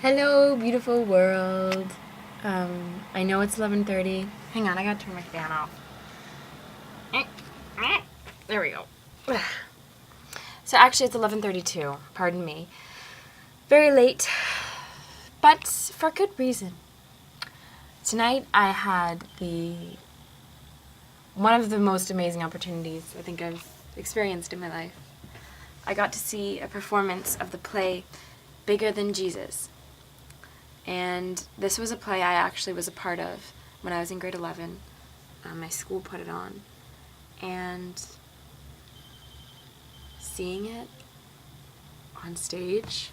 Hello, beautiful world. I know it's 11:30. Hang on, I gotta turn my fan off. There we go. So actually it's 11:32, pardon me. Very late, but for good reason. Tonight I had one of the most amazing opportunities I think I've experienced in my life. I got to see a performance of the play Bigger Than Jesus. And this was a play I actually was a part of when I was in grade 11. My school put it on. And seeing it on stage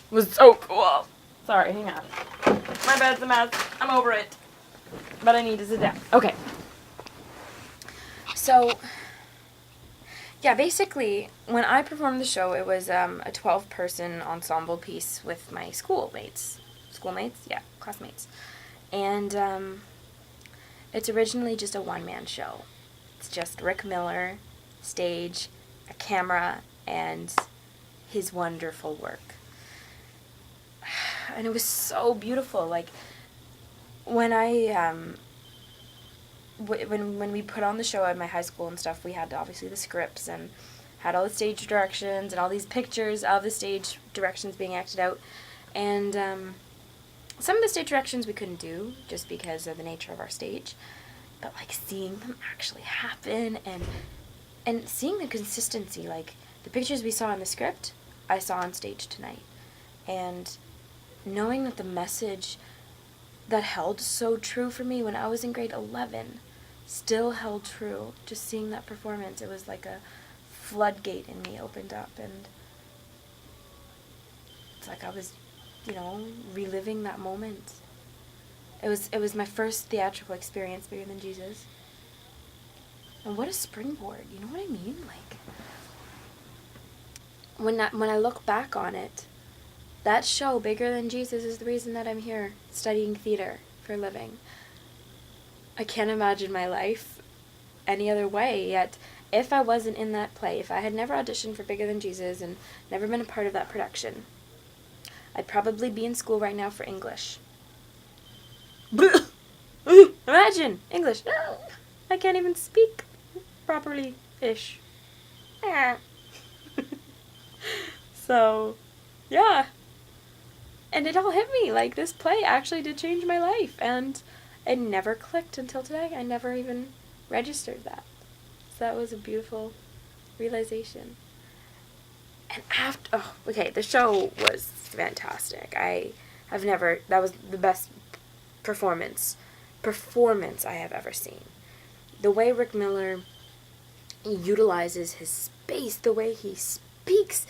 was so cool. Sorry, hang on. My bed's a mess. I'm over it. But I need to sit down. Okay. So, yeah, basically, when I performed the show, it was a 12-person ensemble piece with my schoolmates. Yeah, classmates. And it's originally just a one-man show. It's just Rick Miller, stage, a camera, and his wonderful work. And it was so beautiful. Like, when when we put on the show at my high school and stuff, we had obviously the scripts and had all the stage directions and all these pictures of the stage directions being acted out. And some of the stage directions we couldn't do just because of the nature of our stage. But, like, seeing them actually happen and seeing the consistency, like, the pictures we saw in the script, I saw on stage tonight. And knowing that the message that held so true for me when I was in grade 11 still held true. Just seeing that performance, it was like a floodgate in me opened up, and it's like I was, reliving that moment. It was my first theatrical experience Bigger Than Jesus. And what a springboard, you know what I mean? Like, when I look back on it, that show, Bigger Than Jesus, is the reason that I'm here studying theater for a living. I can't imagine my life any other way, yet if I wasn't in that play, if I had never auditioned for Bigger Than Jesus and never been a part of that production, I'd probably be in school right now for English. Imagine! English. I can't even speak properly-ish. So, yeah. And it all hit me, like, this play actually did change my life, and it never clicked until today. I never even registered that. So that was a beautiful realization. And the show was fantastic. That was the best performance I have ever seen. The way Rick Miller utilizes his space, the way he speaks,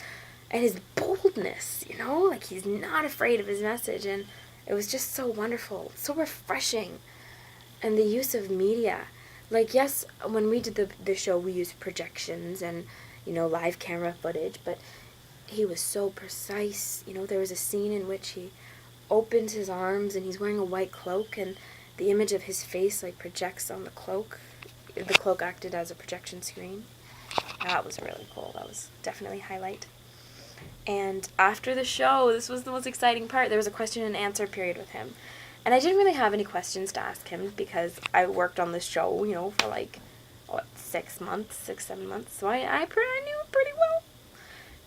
and his boldness, like he's not afraid of his message, and it was just so wonderful, so refreshing. And the use of media, like, yes, when we did the show, we used projections and, live camera footage, but he was so precise. There was a scene in which he opens his arms and he's wearing a white cloak, and the image of his face, like, projects on the cloak. The cloak acted as a projection screen. That was really cool. That was definitely a highlight. And after the show, this was the most exciting part. There was a question and answer period with him. And I didn't really have any questions to ask him because I worked on this show, for like, 6 months, 7 months. So I knew it pretty well.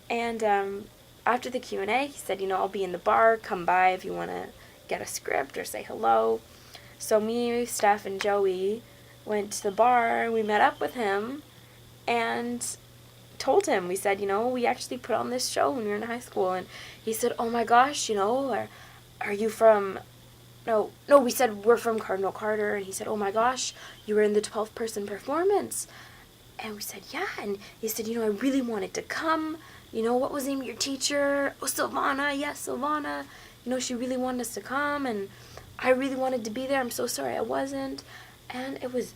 And after the Q&A, he said, I'll be in the bar. Come by if you want to get a script or say hello. So me, Steph, and Joey went to the bar. We met up with him and told him, we said, we actually put on this show when we were in high school. And he said, oh my gosh, are you from... No, we said we're from Cardinal Carter, and he said, oh my gosh, you were in the 12-person performance. And we said, yeah, and he said, I really wanted to come. What was the name of your teacher? Oh, Silvana, yes, Silvana. She really wanted us to come, and I really wanted to be there. I'm so sorry I wasn't. And it was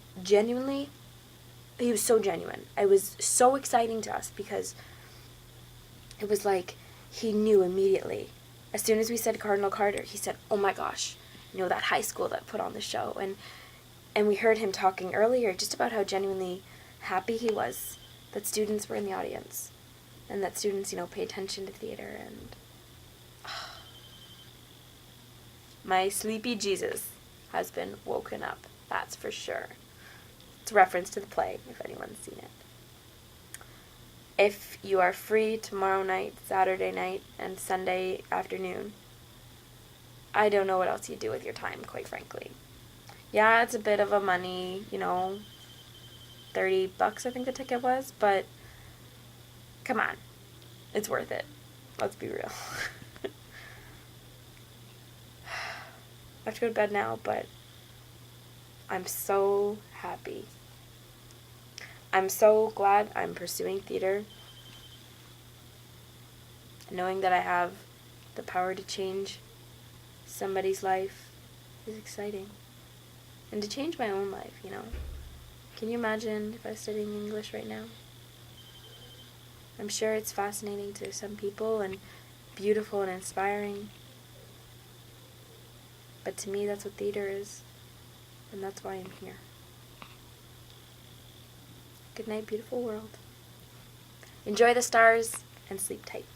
he was so genuine. It was so exciting to us because it was like he knew immediately. As soon as we said Cardinal Carter, he said, oh my gosh, that high school that put on the show. And we heard him talking earlier just about how genuinely happy he was that students were in the audience and that students, pay attention to theater. And My sleepy Jesus has been woken up. That's for sure. It's a reference to the play, if anyone's seen it. If you are free tomorrow night, Saturday night, and Sunday afternoon, I don't know what else you do with your time, quite frankly. Yeah, it's a bit of a money, $30 I think the ticket was, but come on. It's worth it. Let's be real. I have to go to bed now, but I'm so happy. I'm so glad I'm pursuing theater. Knowing that I have the power to change somebody's life is exciting. And to change my own life, Can you imagine if I was studying English right now? I'm sure it's fascinating to some people and beautiful and inspiring. But to me, that's what theater is. And that's why I'm here. Good night, beautiful world. Enjoy the stars and sleep tight.